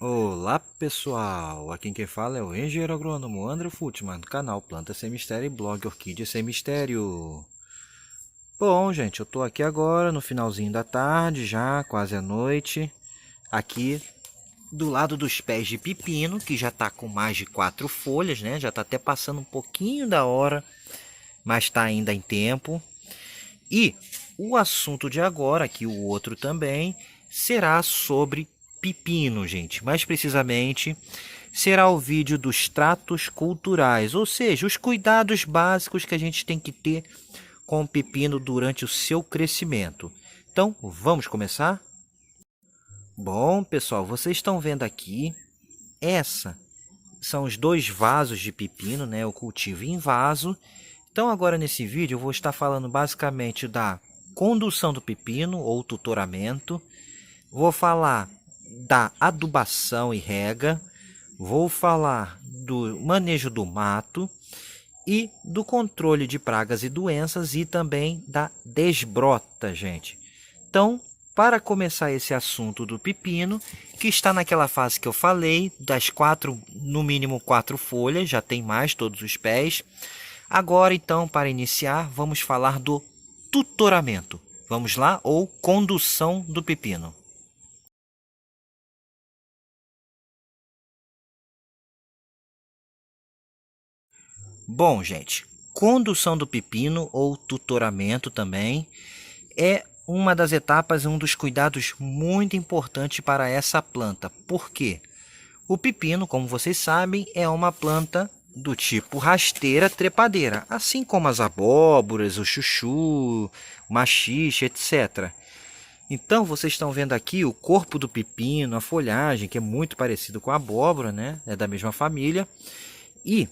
Olá pessoal, aqui quem fala é o engenheiro agrônomo André Futman, do canal Planta Sem Mistério e blog Orquídea Sem Mistério. Bom, gente, eu tô aqui agora no finalzinho da tarde, já quase à noite, aqui do lado dos pés de pepino, que já tá com mais de 4 folhas, né? Já tá até passando um pouquinho da hora, mas tá ainda em tempo. E o assunto de agora, aqui o outro também, será sobre pepino, gente. Mais precisamente, será o vídeo dos tratos culturais, ou seja, os cuidados básicos que a gente tem que ter com o pepino durante o seu crescimento. Então, vamos começar? Bom, pessoal, vocês estão vendo aqui, essa são os dois vasos de pepino, né? Eu cultivo em vaso. Então, agora nesse vídeo, eu vou estar falando basicamente da condução do pepino ou tutoramento. Vou falar da adubação e rega. Vou falar do manejo do mato e do controle de pragas e doenças e também da desbrota, gente. Então, para começar esse assunto do pepino, que está naquela fase que eu falei, das no mínimo 4 folhas, já tem mais todos os pés. Agora, então, para iniciar, vamos falar do tutoramento. Vamos lá? Ou condução do pepino. Bom, gente, condução do pepino ou tutoramento também é uma das etapas, um dos cuidados muito importantes para essa planta. Por quê? O pepino, como vocês sabem, é uma planta do tipo rasteira trepadeira, assim como as abóboras, o chuchu, o maxixe, etc. Então, vocês estão vendo aqui o corpo do pepino, a folhagem, que é muito parecido com a abóbora, né? É da mesma família. E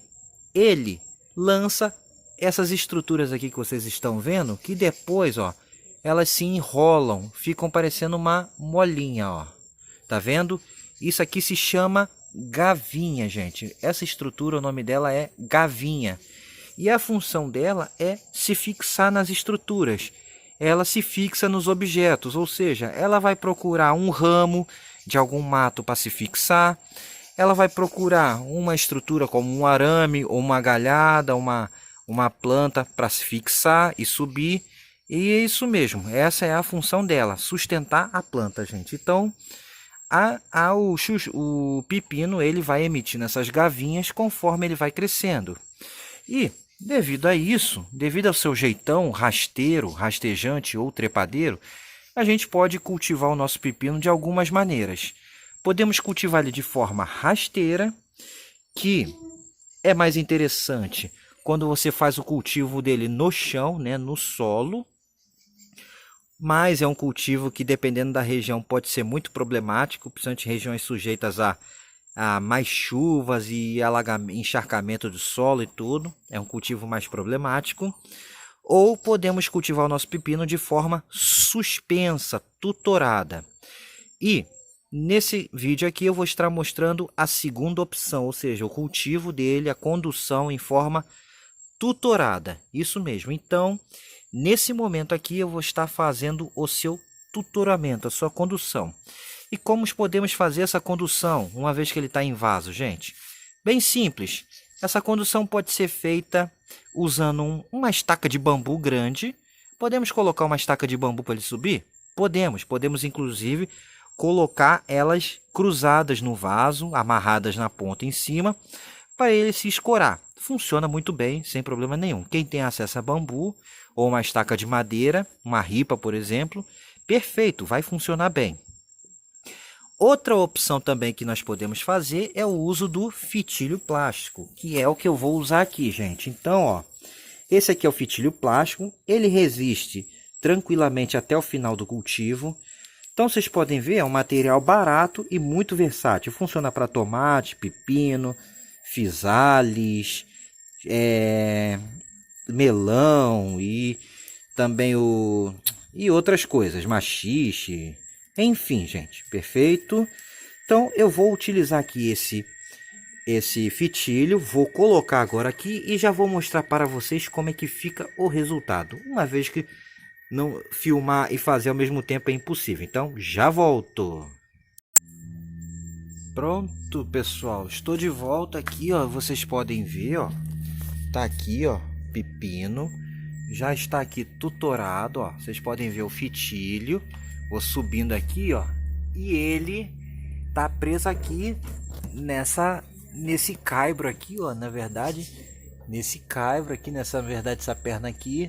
ele lança essas estruturas aqui que vocês estão vendo, que depois, ó, elas se enrolam, ficam parecendo uma molinha, ó. Tá vendo? Isso aqui se chama gavinha, gente. Essa estrutura, o nome dela é gavinha. E a função dela é se fixar nas estruturas. Ela se fixa nos objetos, ou seja, ela vai procurar um ramo de algum mato para se fixar. Ela vai procurar uma estrutura como um arame ou uma galhada, uma planta para se fixar e subir. E é isso mesmo, essa é a função dela, sustentar a planta, gente. Então, o pepino ele vai emitindo essas gavinhas conforme ele vai crescendo. E, devido a isso, devido ao seu jeitão rasteiro, rastejante ou trepadeiro, a gente pode cultivar o nosso pepino de algumas maneiras. Podemos cultivar ele de forma rasteira, que é mais interessante quando você faz o cultivo dele no chão, né, no solo, mas é um cultivo que, dependendo da região, pode ser muito problemático, principalmente regiões sujeitas a mais chuvas e encharcamento do solo e tudo. É um cultivo mais problemático. Ou podemos cultivar o nosso pepino de forma suspensa, tutorada. E nesse vídeo aqui eu vou estar mostrando a segunda opção, ou seja, o cultivo dele, a condução em forma tutorada. Isso mesmo. Então, nesse momento aqui eu vou estar fazendo o seu tutoramento, a sua condução. E como podemos fazer essa condução, uma vez que ele está em vaso, gente? Bem simples. Essa condução pode ser feita usando uma estaca de bambu grande. Podemos colocar uma estaca de bambu para ele subir? Podemos inclusive colocar elas cruzadas no vaso, amarradas na ponta em cima, para ele se escorar. Funciona muito bem, sem problema nenhum. Quem tem acesso a bambu ou uma estaca de madeira, uma ripa, por exemplo, perfeito, vai funcionar bem. Outra opção também que nós podemos fazer é o uso do fitilho plástico, que é o que eu vou usar aqui, gente. Então, ó, esse aqui é o fitilho plástico, ele resiste tranquilamente até o final do cultivo. Então, vocês podem ver, é um material barato e muito versátil. Funciona para tomate, pepino, fisales, melão e também e outras coisas, maxixe, enfim, gente, perfeito. Então eu vou utilizar aqui esse fitilho, vou colocar agora aqui e já vou mostrar para vocês como é que fica o resultado, uma vez que não filmar e fazer ao mesmo tempo é impossível. Então já volto. Pronto, pessoal, estou de volta aqui, ó. Vocês podem ver, ó. Tá aqui, ó, pepino. Já está aqui tutorado, ó. Vocês podem ver o fitilho. Vou subindo aqui, ó. E ele tá preso aqui nesse caibro aqui, ó, na verdade, nesse caibro aqui, essa perna aqui,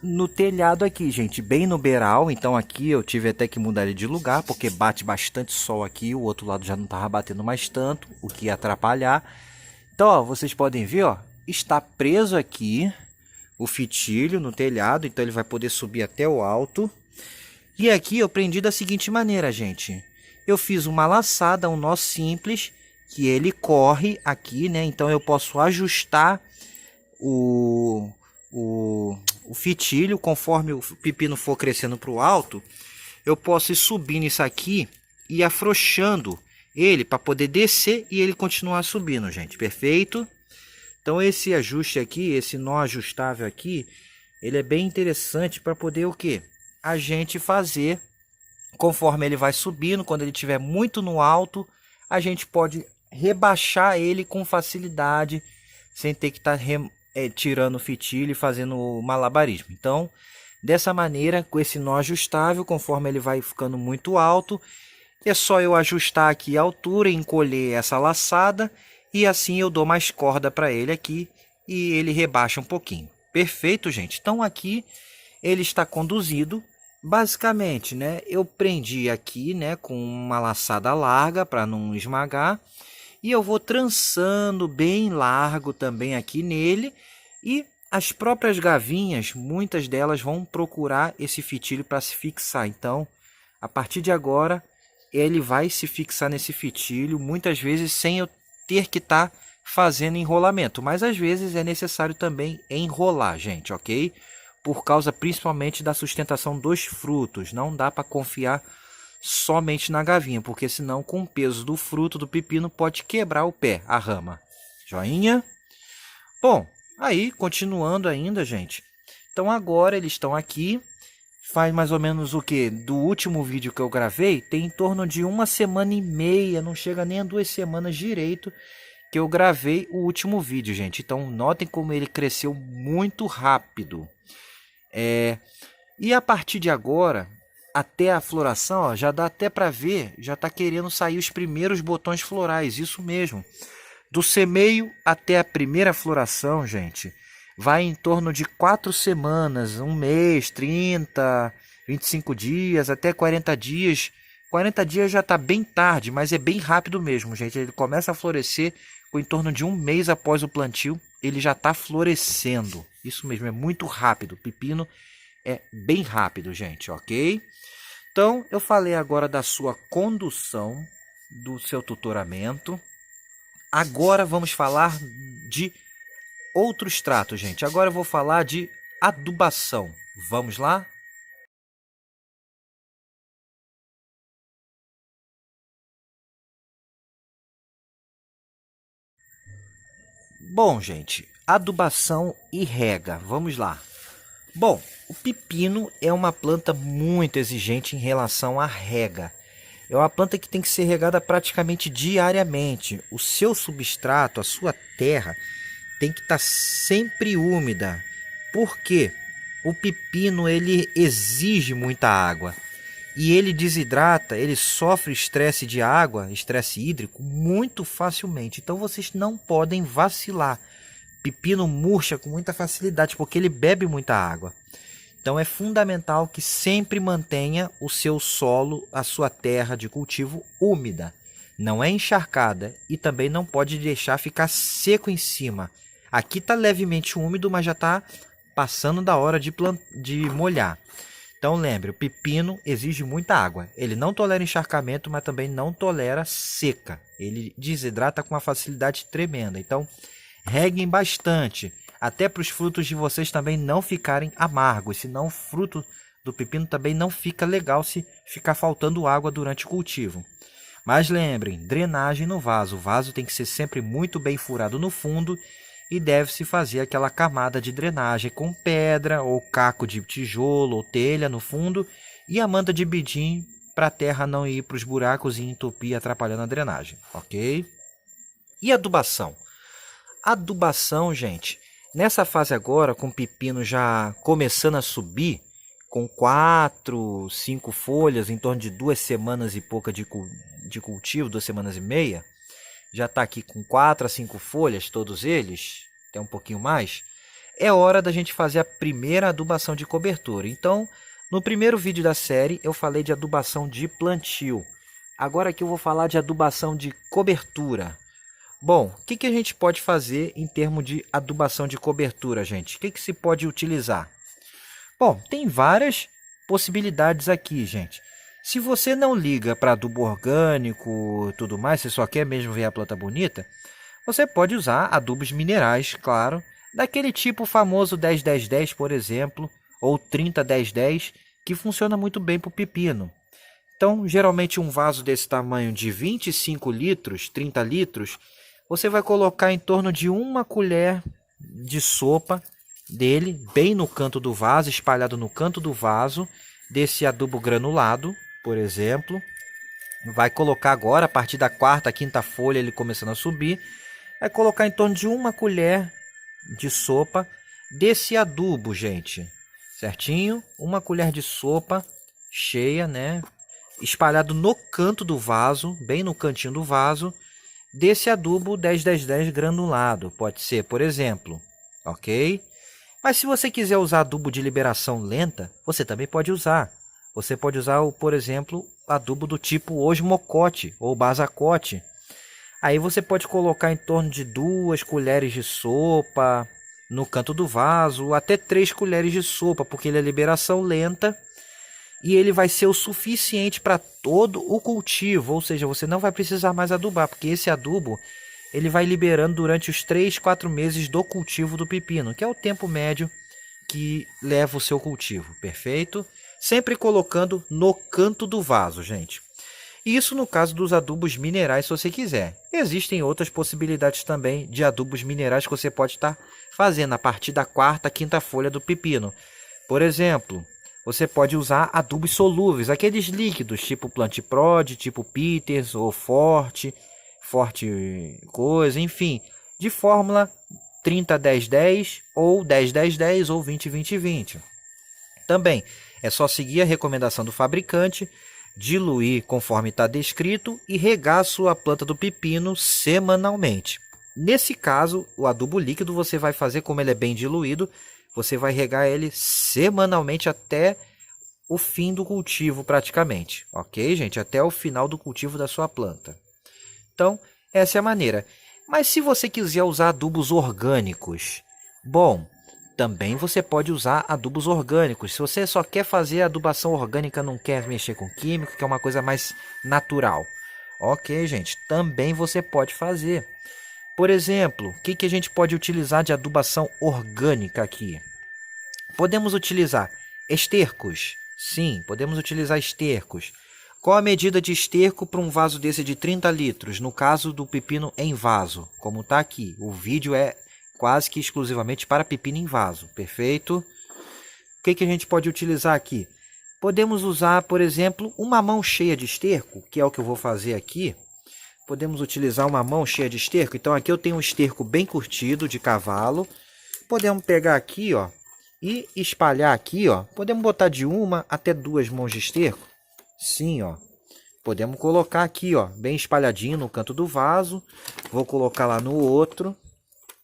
no telhado aqui, gente, bem no beiral. Então aqui eu tive até que mudar ele de lugar, porque bate bastante sol aqui, o outro lado já não tava batendo mais tanto, o que ia atrapalhar. Então, ó, vocês podem ver, ó, está preso aqui o fitilho no telhado, então ele vai poder subir até o alto. E aqui eu prendi da seguinte maneira, gente. Eu fiz uma laçada, um nó simples, que ele corre aqui, né? Então eu posso ajustar o fitilho conforme o pepino for crescendo para o alto. Eu posso ir subindo isso aqui e afrouxando ele para poder descer e ele continuar subindo, gente. Perfeito? Então esse ajuste aqui, esse nó ajustável aqui, ele é bem interessante para poder o quê? A gente fazer conforme ele vai subindo. Quando ele estiver muito no alto, a gente pode rebaixar ele com facilidade, sem ter que estar tirando o fitilho e fazendo o malabarismo. Então, dessa maneira, com esse nó ajustável, conforme ele vai ficando muito alto, é só eu ajustar aqui a altura e encolher essa laçada, e assim eu dou mais corda para ele aqui e ele rebaixa um pouquinho. Perfeito, gente? Então aqui ele está conduzido. Basicamente, né, eu prendi aqui, né, com uma laçada larga para não esmagar, e eu vou trançando bem largo também aqui nele, e as próprias gavinhas, muitas delas vão procurar esse fitilho para se fixar. Então, a partir de agora, ele vai se fixar nesse fitilho, muitas vezes sem eu ter que estar fazendo enrolamento, mas às vezes é necessário também enrolar, gente, ok? Por causa principalmente da sustentação dos frutos. Não dá para confiar somente na gavinha, porque senão com o peso do fruto do pepino pode quebrar o pé, a rama. Joinha? Bom, aí continuando ainda, gente. Então agora eles estão aqui. Faz mais ou menos o que? Do último vídeo que eu gravei, tem em torno de 1,5 semanas, não chega nem a 2 semanas direito que eu gravei o último vídeo, gente. Então notem como ele cresceu muito rápido. E a partir de agora, até a floração, ó, já dá até para ver, já está querendo sair os primeiros botões florais, isso mesmo. Do semeio até a primeira floração, gente, vai em torno de 4 semanas, um mês, 30, 25 dias, até 40 dias. 40 dias já está bem tarde, mas é bem rápido mesmo, gente. Ele começa a florescer com em torno de um mês após o plantio, ele já está florescendo. Isso mesmo, é muito rápido. O pepino é bem rápido, gente, ok? Então, eu falei agora da sua condução, do seu tutoramento. Agora vamos falar de outros tratos, gente. Agora eu vou falar de adubação. Vamos lá? Bom, gente, adubação e rega. Vamos lá. Bom, o pepino é uma planta muito exigente em relação à rega. É uma planta que tem que ser regada praticamente diariamente. O seu substrato, a sua terra, tem que estar sempre úmida. Por quê? O pepino ele exige muita água. E ele desidrata, ele sofre estresse de água, estresse hídrico, muito facilmente. Então vocês não podem vacilar. Pepino murcha com muita facilidade, porque ele bebe muita água. Então é fundamental que sempre mantenha o seu solo, a sua terra de cultivo úmida. Não é encharcada e também não pode deixar ficar seco em cima. Aqui está levemente úmido, mas já está passando da hora de molhar. Então lembre, o pepino exige muita água. Ele não tolera encharcamento, mas também não tolera seca. Ele desidrata com uma facilidade tremenda. Então reguem bastante, até para os frutos de vocês também não ficarem amargos. Senão o fruto do pepino também não fica legal se ficar faltando água durante o cultivo. Mas lembrem, drenagem no vaso. O vaso tem que ser sempre muito bem furado no fundo e deve-se fazer aquela camada de drenagem com pedra ou caco de tijolo ou telha no fundo e a manta de bidim para a terra não ir para os buracos e entupir, atrapalhando a drenagem, ok? E adubação? Adubação, gente, nessa fase agora, com o pepino já começando a subir, com 4, 5 folhas, em torno de 2 semanas e pouca de cultivo, 2 semanas e meia, já está aqui com 4 a 5 folhas, todos eles, até um pouquinho mais, é hora da gente fazer a primeira adubação de cobertura. Então, no primeiro vídeo da série, eu falei de adubação de plantio. Agora aqui eu vou falar de adubação de cobertura. Bom, o que a gente pode fazer em termos de adubação de cobertura, gente? O que se pode utilizar? Bom, tem várias possibilidades aqui, gente. Se você não liga para adubo orgânico e tudo mais, você só quer mesmo ver a planta bonita, você pode usar adubos minerais, claro, daquele tipo famoso 10-10-10, por exemplo, ou 30-10-10, que funciona muito bem para o pepino. Então, geralmente um vaso desse tamanho de 25 litros, 30 litros, você vai colocar em torno de 1 colher de sopa dele, bem no canto do vaso, espalhado no canto do vaso, desse adubo granulado, por exemplo. Vai colocar agora, a partir da 4ª, 5ª folha, ele começando a subir, vai colocar em torno de 1 colher de sopa desse adubo, gente. Certinho? 1 colher de sopa cheia, né? Espalhado no canto do vaso, bem no cantinho do vaso, desse adubo 10-10-10 granulado. Pode ser, por exemplo, ok? Mas se você quiser usar adubo de liberação lenta, você também pode usar. Você pode usar, por exemplo, adubo do tipo osmocote ou basacote. Aí você pode colocar em torno de 2 colheres de sopa no canto do vaso, até 3 colheres de sopa, porque ele é liberação lenta e ele vai ser o suficiente para todo o cultivo, ou seja, você não vai precisar mais adubar, porque esse adubo ele vai liberando durante os 3-4 meses do cultivo do pepino, que é o tempo médio que leva o seu cultivo, perfeito? Sempre colocando no canto do vaso, gente. Isso no caso dos adubos minerais, se você quiser. Existem outras possibilidades também de adubos minerais que você pode estar fazendo a partir da 4ª, 5ª folha do pepino. Por exemplo, você pode usar adubos solúveis, aqueles líquidos, tipo Plant-Prod, tipo Peters ou Forte coisa, enfim, de fórmula 30-10-10 ou 10-10-10 ou 20-20-20. Também é só seguir a recomendação do fabricante, diluir conforme está descrito e regar a sua planta do pepino semanalmente. Nesse caso, o adubo líquido você vai fazer, como ele é bem diluído, você vai regar ele semanalmente até o fim do cultivo praticamente, ok, gente? Até o final do cultivo da sua planta. Então, essa é a maneira. Mas se você quiser usar adubos orgânicos, bom, também você pode usar adubos orgânicos. Se você só quer fazer adubação orgânica, não quer mexer com químico, que é uma coisa mais natural. Ok, gente, também você pode fazer. Por exemplo, o que a gente pode utilizar de adubação orgânica aqui? Podemos utilizar estercos. Sim, podemos utilizar estercos. Qual a medida de esterco para um vaso desse de 30 litros? No caso do pepino em vaso, como está aqui. O vídeo é quase que exclusivamente para pepino em vaso, perfeito? O que a gente pode utilizar aqui? Podemos usar, por exemplo, uma mão cheia de esterco, que é o que eu vou fazer aqui. Podemos utilizar uma mão cheia de esterco. Então aqui eu tenho um esterco bem curtido de cavalo. Podemos pegar aqui, ó, e espalhar aqui, ó. Podemos botar de 1 até 2 mãos de esterco. Sim, ó. Podemos colocar aqui, ó, bem espalhadinho no canto do vaso. Vou colocar lá no outro.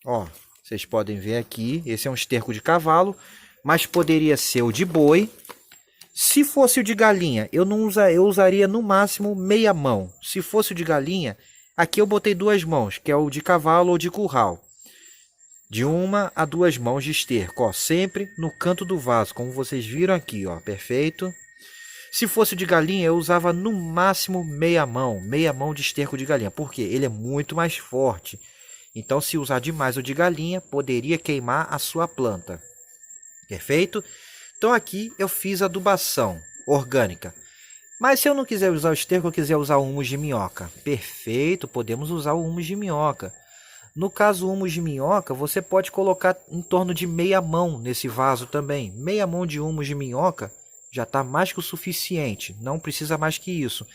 Ó, vocês podem ver aqui, esse é um esterco de cavalo, mas poderia ser o de boi. Se fosse o de galinha, eu usaria no máximo meia mão. Se fosse o de galinha, aqui eu botei 2 mãos, que é o de cavalo ou de curral. De 1 a 2 mãos de esterco, ó, sempre no canto do vaso, como vocês viram aqui, ó, perfeito? Se fosse o de galinha, eu usava no máximo meia mão de esterco de galinha, porque ele é muito mais forte. Então, se usar demais o de galinha, poderia queimar a sua planta. Perfeito? Então, aqui eu fiz adubação orgânica. Mas se eu não quiser usar o esterco, eu quiser usar o humus de minhoca. Perfeito, podemos usar o humus de minhoca. No caso, o humus de minhoca, você pode colocar em torno de meia mão nesse vaso também. Meia mão de humus de minhoca já está mais que o suficiente, não precisa mais que isso.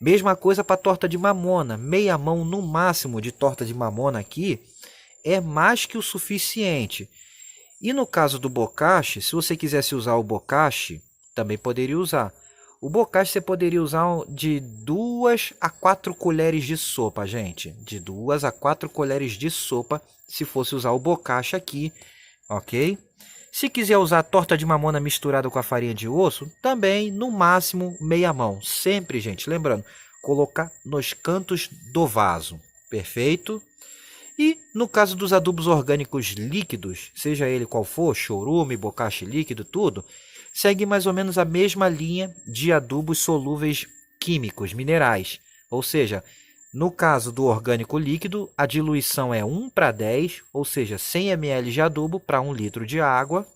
Mesma coisa para torta de mamona, meia mão no máximo de torta de mamona aqui é mais que o suficiente. E no caso do bocashi, se você quisesse usar o bocashi, também poderia usar. O bocashi você poderia usar de 2 a 4 colheres de sopa, gente. De 2 a 4 colheres de sopa, se fosse usar o bocashi aqui, ok? Se quiser usar a torta de mamona misturada com a farinha de osso, também no máximo meia mão. Sempre, gente, lembrando, colocar nos cantos do vaso. Perfeito? E no caso dos adubos orgânicos líquidos, seja ele qual for, chorume, bocashi líquido, tudo, segue mais ou menos a mesma linha de adubos solúveis químicos, minerais. Ou seja, no caso do orgânico líquido, a diluição é 1:10, ou seja, 100 ml de adubo para 1 litro de água.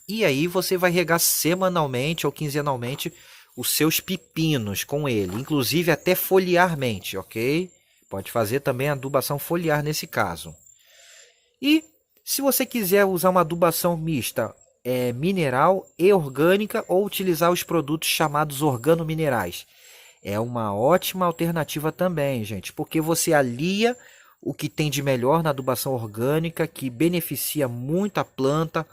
E aí você vai regar semanalmente ou quinzenalmente os seus pepinos com ele, inclusive até foliarmente, ok? Pode fazer também adubação foliar nesse caso. E se você quiser usar uma adubação mista, mineral e orgânica, ou utilizar os produtos chamados organominerais, é uma ótima alternativa também, gente, porque você alia o que tem de melhor na adubação orgânica, que beneficia muito a planta,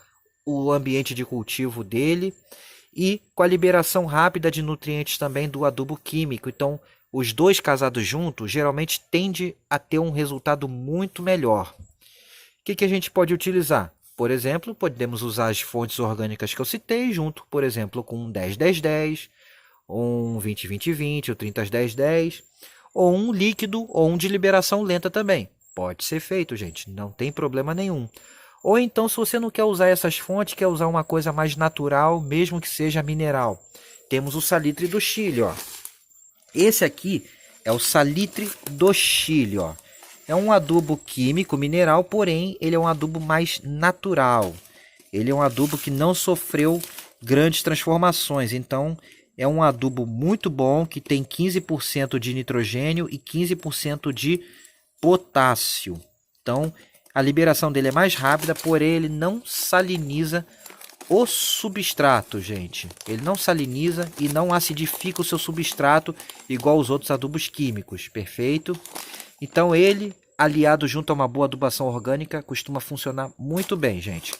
o ambiente de cultivo dele, e com a liberação rápida de nutrientes também do adubo químico. Então, os dois casados juntos geralmente tende a ter um resultado muito melhor. O que a gente pode utilizar? Por exemplo, podemos usar as fontes orgânicas que eu citei junto, por exemplo, com um 10-10-10, um 20-20-20, ou 30-10-10, ou um líquido ou um de liberação lenta também. Pode ser feito, gente, não tem problema nenhum. Ou então, se você não quer usar essas fontes, quer usar uma coisa mais natural, mesmo que seja mineral, temos o salitre do Chile, ó. Esse aqui é o salitre do Chile, ó. É um adubo químico mineral, porém ele é um adubo mais natural. Ele é um adubo que não sofreu grandes transformações, então é um adubo muito bom, que tem 15% de nitrogênio e 15% de potássio. Então a liberação dele é mais rápida, porém ele não saliniza o substrato, gente. Ele não saliniza e não acidifica o seu substrato igual os outros adubos químicos, perfeito? Então ele, aliado junto a uma boa adubação orgânica, costuma funcionar muito bem, gente.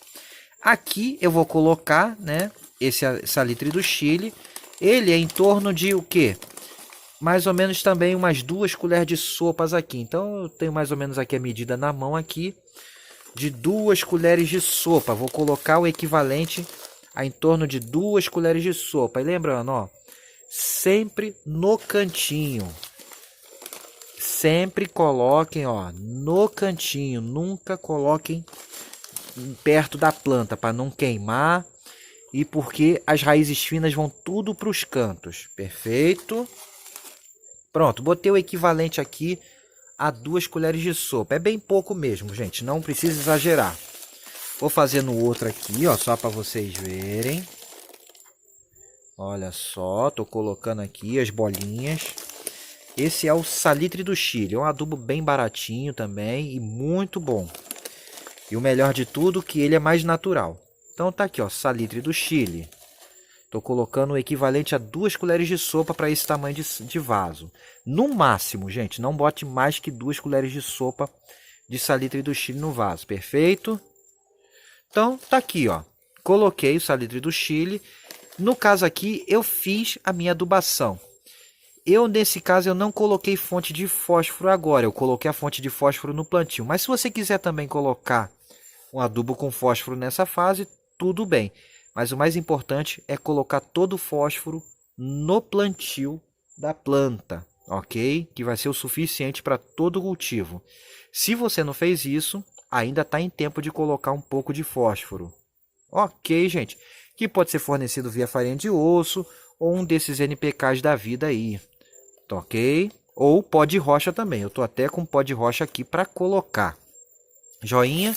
Aqui eu vou colocar, né, esse salitre do Chile. Ele é em torno de o quê? Mais ou menos também umas 2 colheres de sopas aqui. Então eu tenho mais ou menos aqui a medida na mão aqui, de 2 colheres de sopa. Vou colocar o equivalente a em torno de 2 colheres de sopa. E lembrando, ó, sempre no cantinho. Sempre coloquem, ó, no cantinho. Nunca coloquem perto da planta para não queimar e porque as raízes finas vão tudo para os cantos. Perfeito? Pronto, botei o equivalente aqui a 2 colheres de sopa. É bem pouco mesmo, gente, não precisa exagerar. Vou fazer no outro aqui, ó, só para vocês verem. Olha só, tô colocando aqui as bolinhas. Esse é o salitre do Chile, é um adubo bem baratinho também e muito bom. E o melhor de tudo, que ele é mais natural. Então tá aqui, ó, salitre do Chile. Estou colocando o equivalente a 2 colheres de sopa para esse tamanho de vaso. No máximo, gente, não bote mais que 2 colheres de sopa de salitre do Chile no vaso, perfeito? Então, tá aqui, ó. Coloquei o salitre do Chile. No caso aqui, eu fiz a minha adubação. Nesse caso, eu não coloquei fonte de fósforo agora. Eu coloquei a fonte de fósforo no plantio. Mas se você quiser também colocar um adubo com fósforo nessa fase, tudo bem. Mas o mais importante é colocar todo o fósforo no plantio da planta, ok? Que vai ser o suficiente para todo o cultivo. Se você não fez isso, ainda está em tempo de colocar um pouco de fósforo. Ok, gente? Que pode ser fornecido via farinha de osso ou um desses NPKs da vida aí. Tá ok? Ou pó de rocha também. Eu estou até com pó de rocha aqui para colocar. Joinha?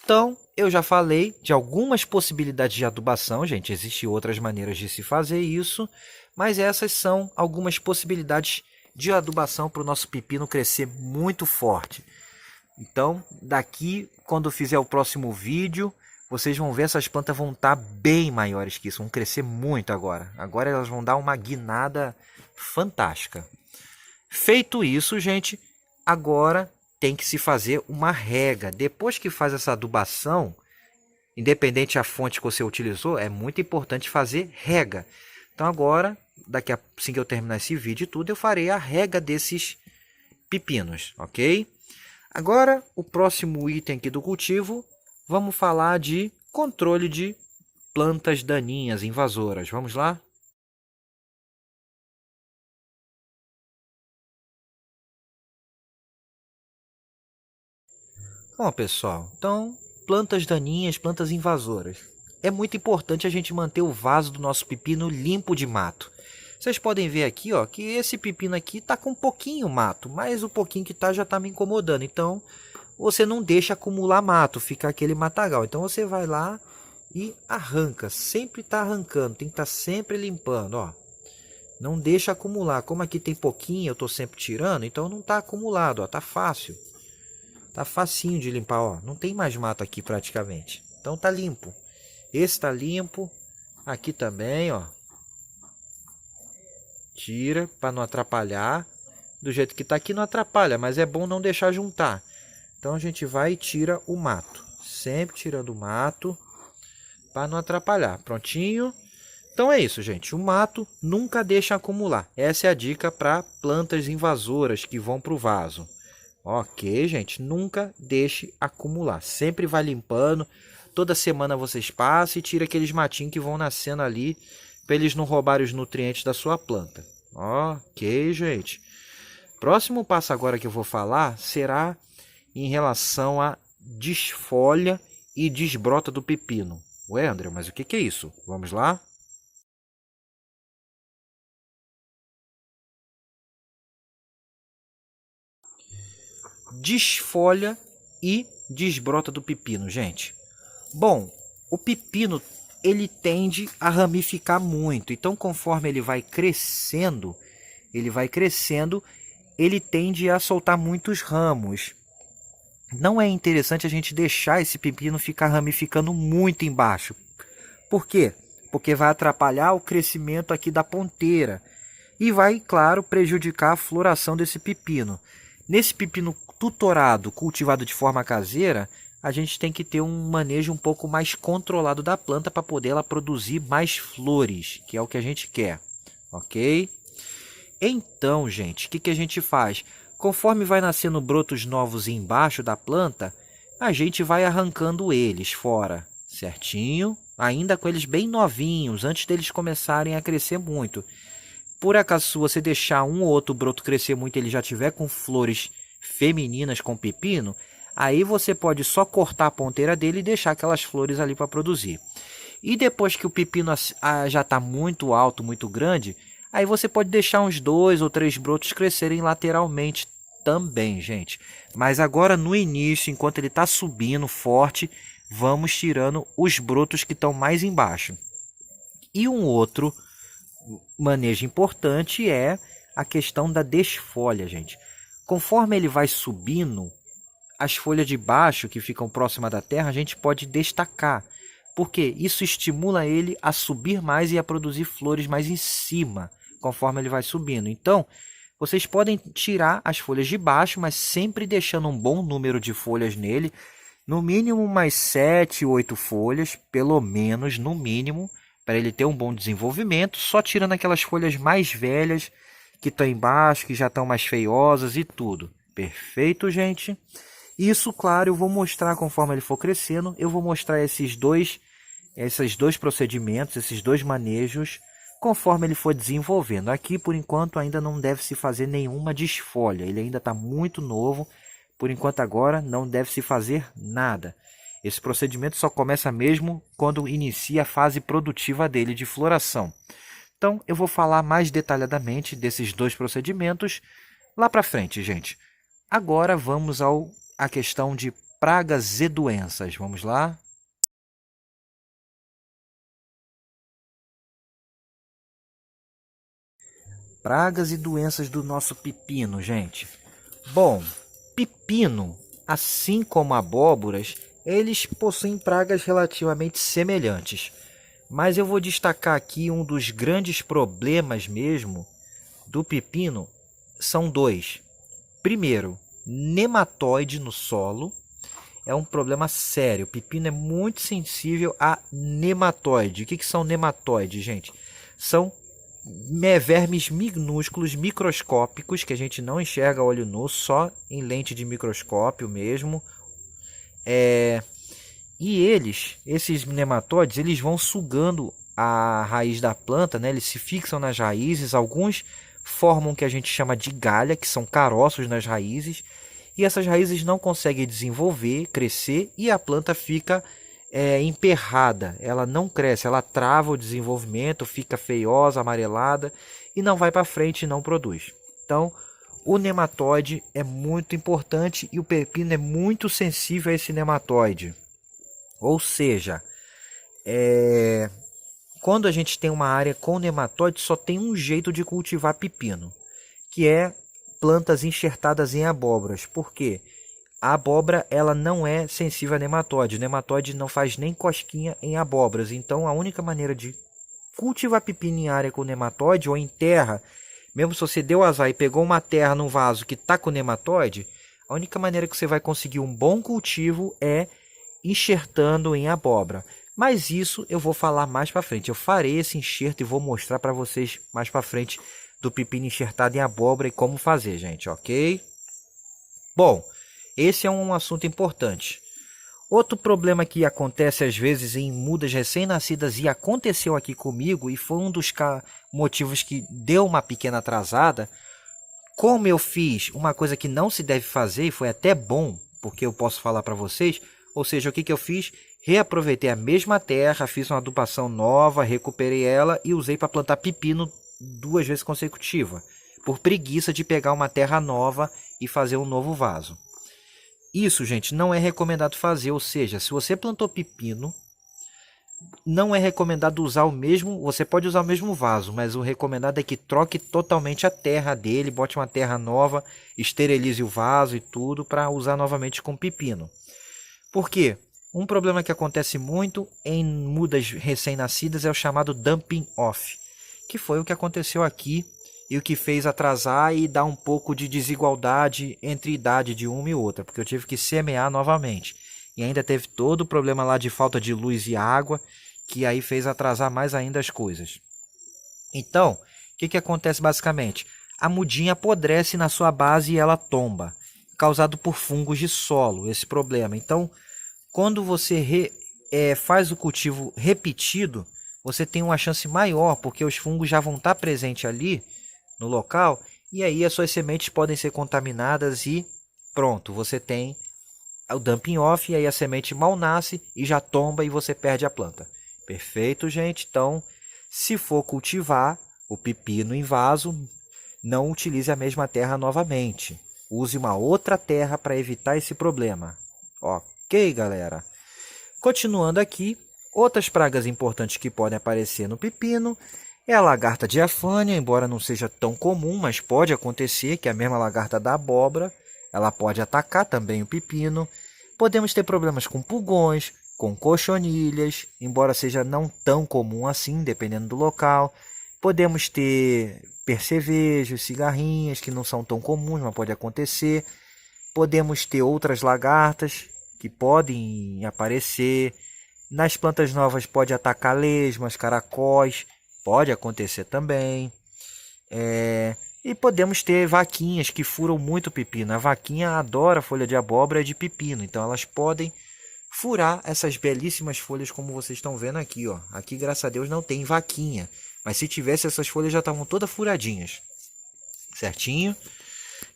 Então, eu já falei de algumas possibilidades de adubação, gente. Existem outras maneiras de se fazer isso, mas essas são algumas possibilidades de adubação para o nosso pepino crescer muito forte. Então, daqui, quando eu fizer o próximo vídeo, vocês vão ver essas plantas vão estar bem maiores que isso, vão crescer muito agora. Agora elas vão dar uma guinada fantástica. Feito isso, gente, agora tem que se fazer uma rega. Depois que faz essa adubação, independente da fonte que você utilizou, é muito importante fazer rega. Então agora, assim que eu terminar esse vídeo e tudo, eu farei a rega desses pepinos, ok? Agora, o próximo item aqui do cultivo, vamos falar de controle de plantas daninhas, invasoras. Vamos lá? Bom, pessoal, então, plantas daninhas, plantas invasoras. É muito importante a gente manter o vaso do nosso pepino limpo de mato. Vocês podem ver aqui, ó, que esse pepino aqui tá com um pouquinho mato, mas o pouquinho que tá já tá me incomodando. Então, você não deixa acumular mato, fica aquele matagal. Então, você vai lá e arranca. Sempre tá arrancando, tem que estar sempre limpando, ó. Não deixa acumular. Como aqui tem pouquinho, eu tô sempre tirando, então não tá acumulado, ó, tá fácil. Tá facinho de limpar, ó. Não tem mais mato aqui praticamente. Então tá limpo. Esse tá limpo. Aqui também, ó. Tira para não atrapalhar. Do jeito que tá aqui não atrapalha, mas é bom não deixar juntar. Então a gente vai e tira o mato. Sempre tirando o mato para não atrapalhar. Prontinho? Então é isso, gente. O mato nunca deixa acumular. Essa é a dica para plantas invasoras que vão para o vaso. Ok, gente, nunca deixe acumular. Sempre vai limpando. Toda semana vocês passam e tiram aqueles matinhos que vão nascendo ali para eles não roubarem os nutrientes da sua planta. Ok, gente. Próximo passo agora que eu vou falar será em relação a desfolha e desbrota do pepino. Ué, André, mas o que é isso? Vamos lá? Desfolha e desbrota do pepino, gente. Bom, o pepino ele tende a ramificar muito. Então, conforme ele vai crescendo, ele tende a soltar muitos ramos. Não é interessante a gente deixar esse pepino ficar ramificando muito embaixo. Por quê? Porque vai atrapalhar o crescimento aqui da ponteira e vai, claro, prejudicar a floração desse pepino. Nesse pepino tutorado, cultivado de forma caseira, a gente tem que ter um manejo um pouco mais controlado da planta para poder ela produzir mais flores, que é o que a gente quer, ok? Então, gente, o que a gente faz? Conforme vai nascendo brotos novos embaixo da planta, a gente vai arrancando eles fora, certinho? Ainda com eles bem novinhos, antes deles começarem a crescer muito. Por acaso, se você deixar um ou outro broto crescer muito e ele já tiver com flores femininas com pepino, aí você pode só cortar a ponteira dele e deixar aquelas flores ali para produzir. E depois que o pepino já está muito alto, muito grande, aí você pode deixar uns 2 ou 3 brotos crescerem lateralmente também, gente. Mas agora no início, enquanto ele está subindo forte, vamos tirando os brotos que estão mais embaixo. E um outro manejo importante é a questão da desfolha, gente. Conforme ele vai subindo, as folhas de baixo que ficam próximas da terra, a gente pode destacar, porque isso estimula ele a subir mais e a produzir flores mais em cima, conforme ele vai subindo. Então, vocês podem tirar as folhas de baixo, mas sempre deixando um bom número de folhas nele, no mínimo umas 7, 8 folhas, pelo menos, no mínimo, para ele ter um bom desenvolvimento, só tirando aquelas folhas mais velhas que estão embaixo, que já estão mais feiosas e tudo. Perfeito, gente? Isso, claro, eu vou mostrar conforme ele for crescendo, eu vou mostrar esses dois procedimentos, esses dois manejos, conforme ele for desenvolvendo. Aqui, por enquanto, ainda não deve se fazer nenhuma desfolha, ele ainda está muito novo, por enquanto agora não deve se fazer nada. Esse procedimento só começa mesmo quando inicia a fase produtiva dele de floração. Então, eu vou falar mais detalhadamente desses dois procedimentos lá para frente, gente. Agora vamos à questão de pragas e doenças. Vamos lá? Pragas e doenças do nosso pepino, gente. Bom, pepino, assim como abóboras, eles possuem pragas relativamente semelhantes. Mas eu vou destacar aqui um dos grandes problemas mesmo do pepino, são dois. Primeiro, nematóide no solo. É um problema sério. O pepino é muito sensível a nematóide. O que são nematóides, gente? São vermes minúsculos, microscópicos, que a gente não enxerga a olho nu, só em lente de microscópio mesmo. E esses nematóides, eles vão sugando a raiz da planta, né? Eles se fixam nas raízes. Alguns formam o que a gente chama de galha, que são caroços nas raízes. E essas raízes não conseguem desenvolver, crescer, e a planta fica emperrada. Ela não cresce, ela trava o desenvolvimento, fica feiosa, amarelada e não vai para frente e não produz. Então, o nematóide é muito importante e o pepino é muito sensível a esse nematóide. Ou seja, quando a gente tem uma área com nematóide, só tem um jeito de cultivar pepino, que é plantas enxertadas em abóboras. Por quê? A abóbora ela não é sensível a nematóide. O nematóide não faz nem cosquinha em abóboras. Então a única maneira de cultivar pepino em área com nematóide ou em terra, mesmo se você deu azar e pegou uma terra num vaso que está com nematóide, a única maneira que você vai conseguir um bom cultivo é enxertando em abóbora. Mas isso eu vou falar mais para frente. Eu farei esse enxerto e vou mostrar para vocês mais para frente do pepino enxertado em abóbora e como fazer, gente, ok? Bom, esse é um assunto importante. Outro problema que acontece às vezes em mudas recém-nascidas, e aconteceu aqui comigo, e foi um dos motivos que deu uma pequena atrasada. Como eu fiz uma coisa que não se deve fazer, e foi até bom, porque eu posso falar para vocês, ou seja, o que eu fiz? Reaproveitei a mesma terra, fiz uma adubação nova, recuperei ela e usei para plantar pepino 2 vezes consecutiva, por preguiça de pegar uma terra nova e fazer um novo vaso. Isso, gente, não é recomendado fazer, ou seja, se você plantou pepino, não é recomendado usar o mesmo, você pode usar o mesmo vaso, mas o recomendado é que troque totalmente a terra dele, bote uma terra nova, esterilize o vaso e tudo para usar novamente com pepino. Por quê? Um problema que acontece muito em mudas recém-nascidas é o chamado dumping off, que foi o que aconteceu aqui e o que fez atrasar e dar um pouco de desigualdade entre idade de uma e outra, porque eu tive que semear novamente. E ainda teve todo o problema lá de falta de luz e água, que aí fez atrasar mais ainda as coisas. Então, o que acontece basicamente? A mudinha apodrece na sua base e ela tomba, causado por fungos de solo, esse problema. Então, quando você faz o cultivo repetido, você tem uma chance maior, porque os fungos já vão estar presentes ali no local, e aí as suas sementes podem ser contaminadas e pronto, você tem o dumping off, e aí a semente mal nasce e já tomba e você perde a planta. Perfeito, gente? Então, se for cultivar o pepino em vaso, não utilize a mesma terra novamente. Use uma outra terra para evitar esse problema. Ok, galera? Continuando aqui, outras pragas importantes que podem aparecer no pepino é a lagarta diafânia, embora não seja tão comum, mas pode acontecer, que é a mesma lagarta da abóbora, ela pode atacar também o pepino. Podemos ter problemas com pulgões, com cochonilhas, embora seja não tão comum assim, dependendo do local. Podemos ter percevejos, cigarrinhas, que não são tão comuns, mas pode acontecer. Podemos ter outras lagartas que podem aparecer. Nas plantas novas pode atacar lesmas, caracóis, pode acontecer também. E podemos ter vaquinhas que furam muito pepino. A vaquinha adora folha de abóbora e de pepino, então elas podem furar essas belíssimas folhas como vocês estão vendo aqui. Aqui, graças a Deus, não tem vaquinha, mas se tivesse, essas folhas já estavam todas furadinhas. Certinho?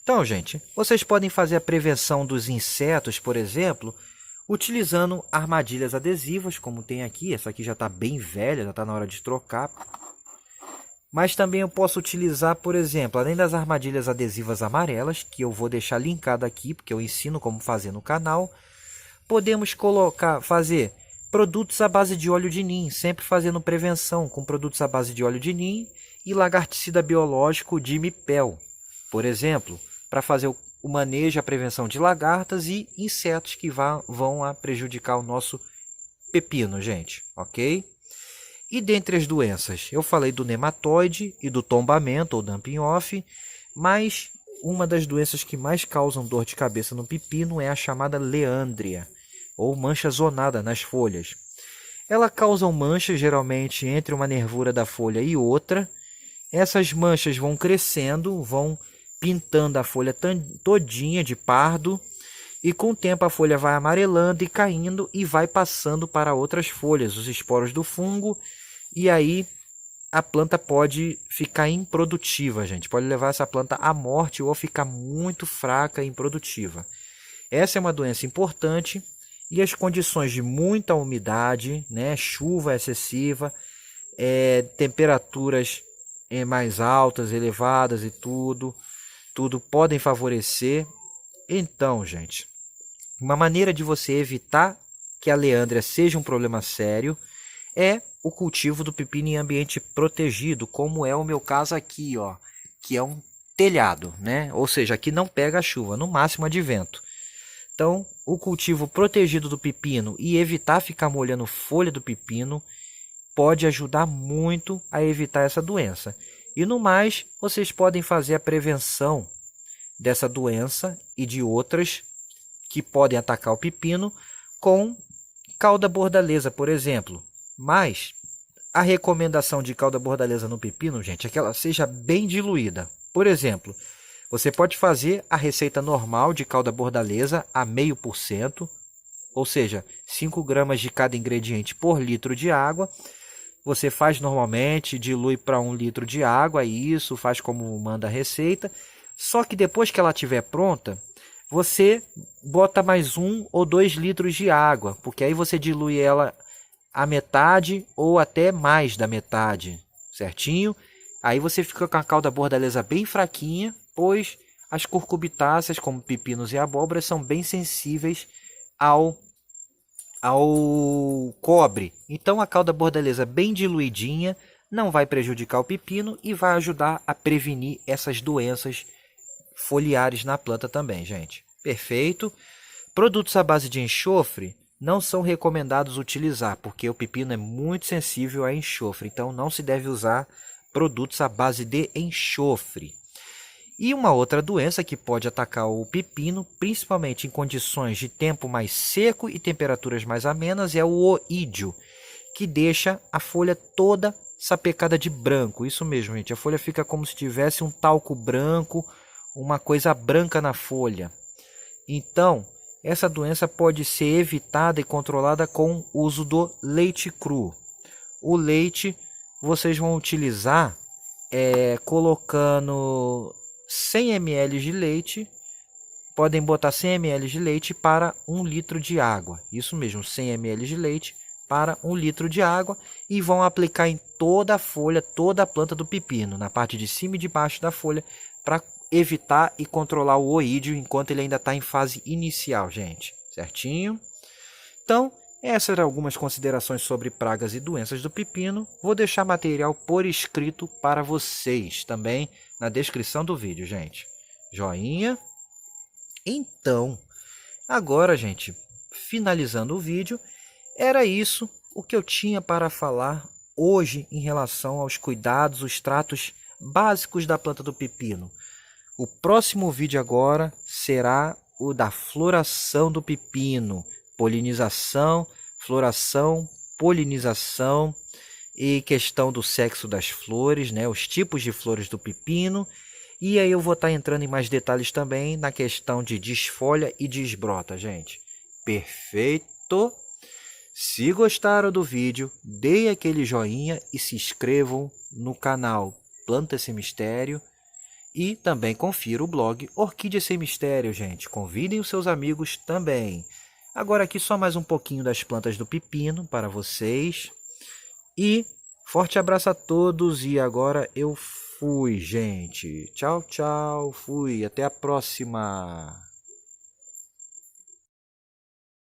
Então, gente, vocês podem fazer a prevenção dos insetos, por exemplo, utilizando armadilhas adesivas, como tem aqui. Essa aqui já está bem velha, já está na hora de trocar. Mas também eu posso utilizar, por exemplo, além das armadilhas adesivas amarelas, que eu vou deixar linkado aqui, porque eu ensino como fazer no canal, podemos fazer produtos à base de óleo de nim, sempre fazendo prevenção com produtos à base de óleo de nim e lagarticida biológico de mipel, por exemplo, para fazer o manejo, a prevenção de lagartas e insetos que vão a prejudicar o nosso pepino, gente, ok? E dentre as doenças, eu falei do nematóide e do tombamento ou dumping off, mas uma das doenças que mais causam dor de cabeça no pepino é a chamada leândria, ou mancha zonada nas folhas. Ela causa manchas geralmente entre uma nervura da folha e outra. Essas manchas vão crescendo, vão pintando a folha todinha de pardo, e com o tempo a folha vai amarelando e caindo e vai passando para outras folhas, os esporos do fungo, e aí a planta pode ficar improdutiva, gente. Pode levar essa planta à morte ou ficar muito fraca e improdutiva. Essa é uma doença importante e as condições de muita umidade, né, chuva excessiva, temperaturas mais altas, elevadas e tudo podem favorecer. Então, gente, uma maneira de você evitar que a leândria seja um problema sério é o cultivo do pepino em ambiente protegido, como é o meu caso aqui, ó, que é um telhado, né? Ou seja, aqui não pega a chuva, no máximo a de vento. Então, o cultivo protegido do pepino e evitar ficar molhando folha do pepino pode ajudar muito a evitar essa doença. E no mais, vocês podem fazer a prevenção dessa doença e de outras que podem atacar o pepino com cauda bordaleza, por exemplo. Mas a recomendação de cauda bordaleza no pepino, gente, é que ela seja bem diluída. Por exemplo, você pode fazer a receita normal de cauda bordaleza a 0,5%, ou seja, 5 gramas de cada ingrediente por litro de água. Você faz normalmente, dilui para 1 litro de água, isso, faz como manda a receita. Só que depois que ela estiver pronta, você bota mais 1 ou 2 litros de água, porque aí você dilui ela a metade ou até mais da metade, certinho? Aí você fica com a cauda bordaleza bem fraquinha, pois as curcubitáceas, como pepinos e abóboras, são bem sensíveis ao cobre. Então a cauda bordaleza bem diluidinha não vai prejudicar o pepino e vai ajudar a prevenir essas doenças foliares na planta também, gente. Perfeito? Produtos à base de enxofre não são recomendados utilizar, porque o pepino é muito sensível a enxofre, então não se deve usar produtos à base de enxofre. E uma outra doença que pode atacar o pepino, principalmente em condições de tempo mais seco e temperaturas mais amenas, é o oídio, que deixa a folha toda sapecada de branco. Isso mesmo, gente, a folha fica como se tivesse um talco branco, uma coisa branca na folha. Então, essa doença pode ser evitada e controlada com o uso do leite cru. O leite vocês vão utilizar colocando 100 ml de leite. Podem botar 100 ml de leite para 1 litro de água. Isso mesmo, 100 ml de leite para 1 litro de água. E vão aplicar em toda a folha, toda a planta do pepino, na parte de cima e de baixo da folha, para evitar e controlar o oídio enquanto ele ainda está em fase inicial, gente. Certinho? Então, essas eram algumas considerações sobre pragas e doenças do pepino. Vou deixar material por escrito para vocês também na descrição do vídeo, gente. Joinha. Então, agora, gente, finalizando o vídeo, era isso o que eu tinha para falar hoje em relação aos cuidados, os tratos básicos da planta do pepino. O próximo vídeo agora será o da floração do pepino, polinização, floração, polinização e questão do sexo das flores, né? Os tipos de flores do pepino. E aí eu vou estar entrando em mais detalhes também na questão de desfolha e desbrota, gente. Perfeito? Se gostaram do vídeo, deem aquele joinha e se inscrevam no canal Planta Sem Mistério. E também confira o blog Orquídea Sem Mistério, gente. Convidem os seus amigos também. Agora aqui só mais um pouquinho das plantas do pepino para vocês. E forte abraço a todos e agora eu fui, gente. Tchau, tchau. Fui. Até a próxima.